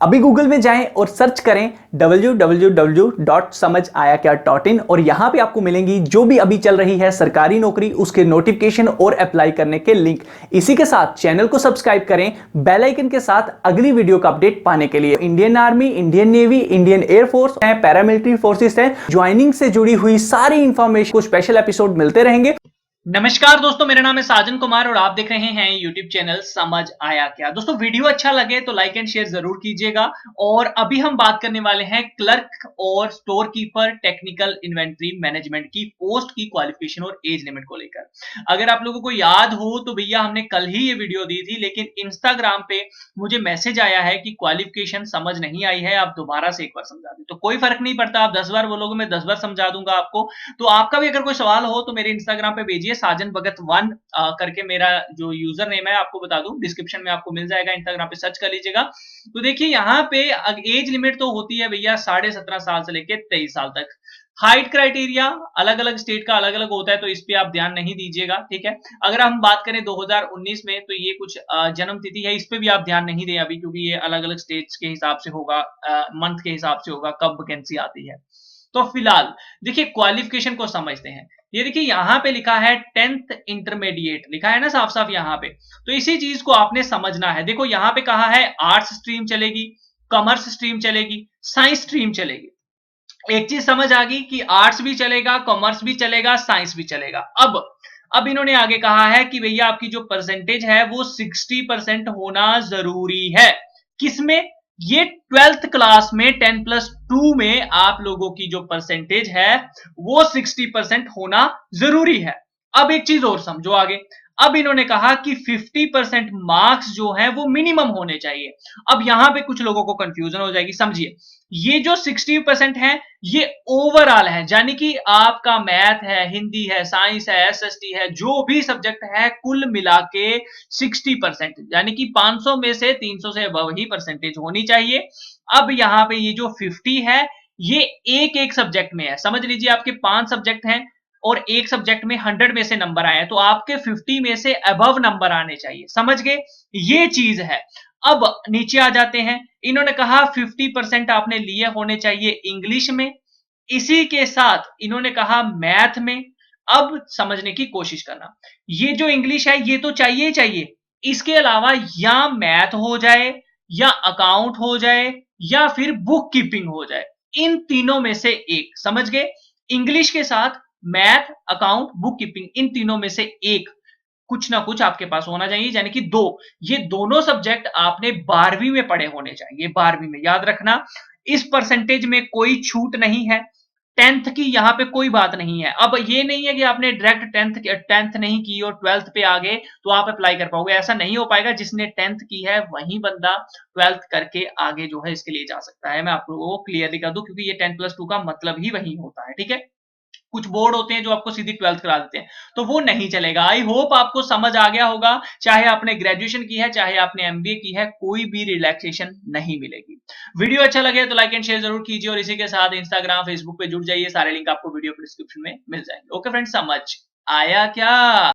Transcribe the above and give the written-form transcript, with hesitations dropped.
अभी गूगल में जाएं और सर्च करें www.samajhayakya.in और यहां पे आपको मिलेंगी जो भी अभी चल रही है सरकारी नौकरी उसके नोटिफिकेशन और अप्लाई करने के लिंक। इसी के साथ चैनल को सब्सक्राइब करें बेल आइकन के साथ अगली वीडियो का अपडेट पाने के लिए। Indian army, Indian navy, Indian air force है, पैरामिलिट्री फोर्सेस है, ज्वाइनिंग से जुड़ी हुई सारी इंफॉर्मेशन को स्पेशल एपिसोड मिलते रहेंगे। नमस्कार दोस्तों, मेरा नाम है साजन कुमार और आप देख रहे हैं यूट्यूब चैनल समझ आया क्या। दोस्तों वीडियो अच्छा लगे तो लाइक एंड शेयर जरूर कीजिएगा। और अभी हम बात करने वाले हैं क्लर्क और store keeper technical inventory management की पोस्ट की क्वालिफिकेशन और एज लिमिट को लेकर। अगर आप लोगों को याद हो तो भैया हमने कल ही ये वीडियो दी थी, लेकिन इंस्टाग्राम पे मुझे मैसेज आया है कि क्वालिफिकेशन समझ नहीं आई है, आप दोबारा से एक बार समझा दें। तो कोई फर्क नहीं पड़ता, आप 10 बार बोलोगे मैं 10 बार समझा दूंगा आपको। तो आपका भी अगर कोई सवाल हो तो मेरे इंस्टाग्राम पे भेजिए, साजन भगत 1 करके मेरा जो यूजर नेम है आपको बता दूं, डिस्क्रिप्शन में आपको मिल जाएगा, इंस्टाग्राम पे सर्च कर लीजिएगा। तो देखिए यहाँ पे एज लिमिट तो होती है भैया 17.5 साल से लेके 23 साल तक। हाइट क्राइटेरिया अलग अलग स्टेट का अलग अलग होता है, तो इस पे आप ध्यान नहीं दीजिएगा, ठीक है। अगर हम बात करें 2019 में तो ये कुछ जन्म तिथि है, इस पे भी आप ध्यान नहीं दें अभी, क्योंकि ये अलग अलग स्टेट्स के हिसाब से होगा, मंथ के हिसाब से होगा कब वैकेंसी आती है। तो फिलहाल देखिए क्वालिफिकेशन को समझते हैं। ये देखिए यहाँ पे लिखा है 10th इंटरमीडिएट, लिखा है ना साफ साफ यहाँ पे। तो इसी चीज को आपने समझना है। देखो यहाँ पे कहा है आर्ट्स स्ट्रीम चलेगी, कॉमर्स स्ट्रीम चलेगी, साइंस स्ट्रीम चलेगी। एक चीज समझ आ गई कि आर्ट्स भी चलेगा, कॉमर्स भी चलेगा, साइंस भी चलेगा। अब इन्होंने आगे कहा है कि भैया आपकी जो परसेंटेज है वो 60% होना जरूरी है। किसमें? ये 12th क्लास में 10+2 में आप लोगों की जो परसेंटेज है वो 60% होना जरूरी है। अब एक चीज और समझो आगे। अब इन्होंने कहा कि 50% मार्क्स जो है वो मिनिमम होने चाहिए। अब यहां पे कुछ लोगों को कंफ्यूजन हो जाएगी, समझिए। ये जो 60% है ये ओवरऑल है, यानी कि आपका मैथ है, हिंदी है, साइंस है, एसएसटी है, जो भी सब्जेक्ट है कुल मिला के 60%, यानी कि 500 में से 300 से अबव ही परसेंटेज होनी चाहिए। अब यहां पे ये जो 50 है ये एक एक सब्जेक्ट में है। समझ लीजिए आपके 5 सब्जेक्ट हैं और एक सब्जेक्ट में 100 में से नंबर आए, तो आपके 50 में से अबव नंबर आने चाहिए। समझ गए? ये चीज है। अब नीचे आ जाते हैं। इन्होंने कहा 50% आपने लिए होने चाहिए इंग्लिश में, इसी के साथ इन्होंने कहा मैथ में। अब समझने की कोशिश करना, ये जो इंग्लिश है ये तो चाहिए ही चाहिए। इसके अलावा या मैथ हो जाए, या अकाउंट हो जाए, या फिर बुक कीपिंग हो जाए। इन तीनों में से एक, समझ गए? इंग्लिश के साथ मैथ, अकाउंट, बुक कीपिंग, इन तीनों में से एक कुछ ना कुछ आपके पास होना चाहिए, यानी कि 2। ये दोनों सब्जेक्ट आपने 12वीं में पढ़े होने चाहिए, 12वीं में। याद रखना, इस परसेंटेज में कोई छूट नहीं है। 10th की यहां पे कोई बात नहीं है। अब ये नहीं है कि आपने डायरेक्ट 10th नहीं की और 12th पे आ गए तो आप अप्लाई कर पाओगे, ऐसा नहीं हो पाएगा। जिसने 10th की है वही बंदा 12th करके आगे जो है इसके लिए जा सकता है। मैं आप लोगों को क्लियरली कर दूं, क्योंकि ये 10+2 का मतलब ही वही होता है, ठीक है। कुछ बोर्ड होते हैं जो आपको सीधी 12th करा देते हैं, तो वो नहीं चलेगा। आई होप आपको समझ आ गया होगा। चाहे आपने ग्रेजुएशन की है, चाहे आपने एमबीए की है, कोई भी रिलैक्सेशन नहीं मिलेगी। वीडियो अच्छा लगे तो लाइक एंड शेयर जरूर कीजिए, और इसी के साथ इंस्टाग्राम, फेसबुक पे जुड़ जाइए। सारे लिंक आपको वीडियो के डिस्क्रिप्शन में मिल जाएंगे। ओके फ्रेंड्स, समझ आया क्या?